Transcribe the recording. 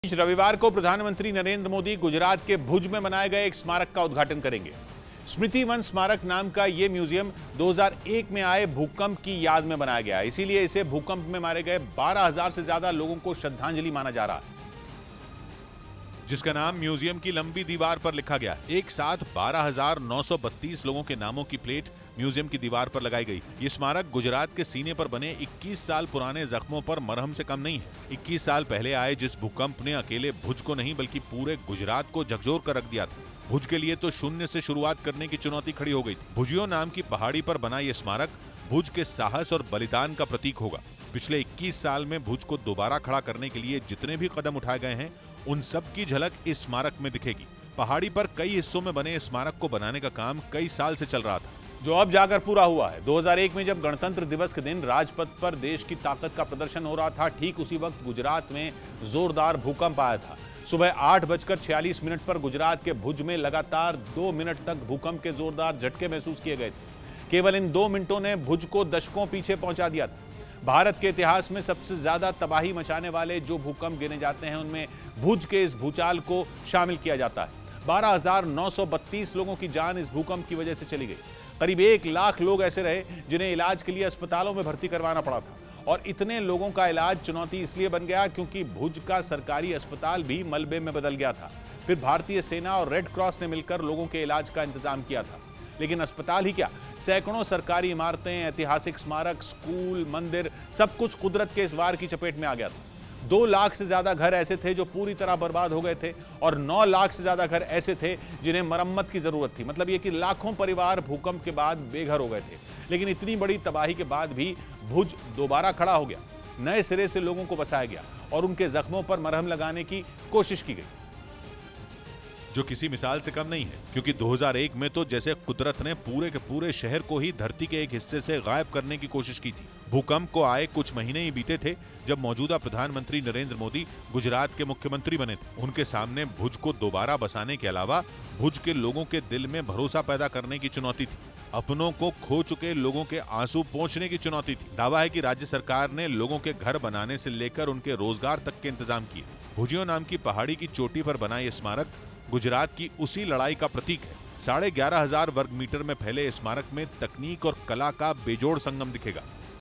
रविवार को प्रधानमंत्री नरेंद्र मोदी गुजरात के भुज में बनाए गए एक स्मारक का उद्घाटन करेंगे। स्मृति वन स्मारक नाम का यह म्यूजियम 2001 में आए भूकंप की याद में बनाया गया, इसीलिए इसे भूकंप में मारे गए 12,000 से ज्यादा लोगों को श्रद्धांजलि माना जा रहा है, जिसका नाम म्यूजियम की लंबी दीवार पर लिखा गया। एक साथ 12,932 लोगों के नामों की प्लेट म्यूजियम की दीवार पर लगाई गई। ये स्मारक गुजरात के सीने पर बने 21 साल पुराने जख्मों पर मरहम से कम नहीं है। 21 साल पहले आए जिस भूकंप ने अकेले भुज को नहीं बल्कि पूरे गुजरात को झकझोर कर रख दिया था। भुज के लिए तो शून्य से शुरुआत करने की चुनौती खड़ी हो गई थी। भुजियो नाम की पहाड़ी पर बना ये स्मारक भुज के साहस और बलिदान का प्रतीक होगा। पिछले 21 साल में भुज को दोबारा खड़ा करने के लिए जितने भी कदम उठाए गए हैं, उन सब की झलक इस स्मारक में दिखेगी। पहाड़ी पर कई हिस्सों में बने स्मारक को बनाने का काम कई साल से चल रहा था, जो अब जाकर पूरा हुआ है। 2001 में जब गणतंत्र दिवस के दिन राजपथ पर देश की ताकत का प्रदर्शन हो रहा था, ठीक उसी वक्त गुजरात में जोरदार भूकंप आया था। सुबह 8:46 पर गुजरात के भुज में लगातार 2 मिनट तक भूकंप के जोरदार झटके महसूस किए गए थे। केवल इन 2 मिनटों ने भुज को दशकों पीछे पहुंचा दिया था। भारत के इतिहास में सबसे ज्यादा तबाही मचाने वाले जो भूकंप गिने जाते हैं, उनमें भुज के इस भूचाल को शामिल किया जाता है। 12,932 लोगों की जान इस भूकंप की वजह से चली गई। करीब 1 लाख लोग ऐसे रहे जिन्हें इलाज के लिए अस्पतालों में भर्ती करवाना पड़ा था, और इतने लोगों का इलाज चुनौती इसलिए बन गया क्योंकि भुज का सरकारी अस्पताल भी मलबे में बदल गया था। फिर भारतीय सेना और रेड क्रॉस ने मिलकर लोगों के इलाज का इंतजाम किया था, लेकिन अस्पताल ही क्या, सैकड़ों सरकारी इमारतें, ऐतिहासिक स्मारक, स्कूल, मंदिर, सब कुछ कुदरत के इस वार की चपेट में आ गया था। 2 लाख से ज्यादा घर ऐसे थे जो पूरी तरह बर्बाद हो गए थे, और 9 लाख से ज्यादा घर ऐसे थे जिन्हें मरम्मत की जरूरत थी। मतलब ये कि लाखों परिवार भूकंप के बाद बेघर हो गए थे। लेकिन इतनी बड़ी तबाही के बाद भी भुज दोबारा खड़ा हो गया। नए सिरे से लोगों को बसाया गया और उनके जख्मों पर मरहम लगाने की कोशिश की गई, जो किसी मिसाल से कम नहीं है। क्योंकि 2001 में तो जैसे कुदरत ने पूरे के पूरे शहर को ही धरती के एक हिस्से से गायब करने की कोशिश की थी। भूकंप को आए कुछ महीने ही बीते थे जब मौजूदा प्रधानमंत्री नरेंद्र मोदी गुजरात के मुख्यमंत्री बने थे। उनके सामने भुज को दोबारा बसाने के अलावा भुज के लोगों के दिल में भरोसा पैदा करने की चुनौती थी। अपनों को खो चुके लोगों के आंसू पोंछने की चुनौती थी। दावा है कि राज्य सरकार ने लोगों के घर बनाने से लेकर उनके रोजगार तक के इंतजाम किए। भुजियो नाम की पहाड़ी की चोटी पर बना यह स्मारक गुजरात की उसी लड़ाई का प्रतीक है। 11,500 वर्ग मीटर में फैले स्मारक में तकनीक और कला का बेजोड़ संगम दिखेगा।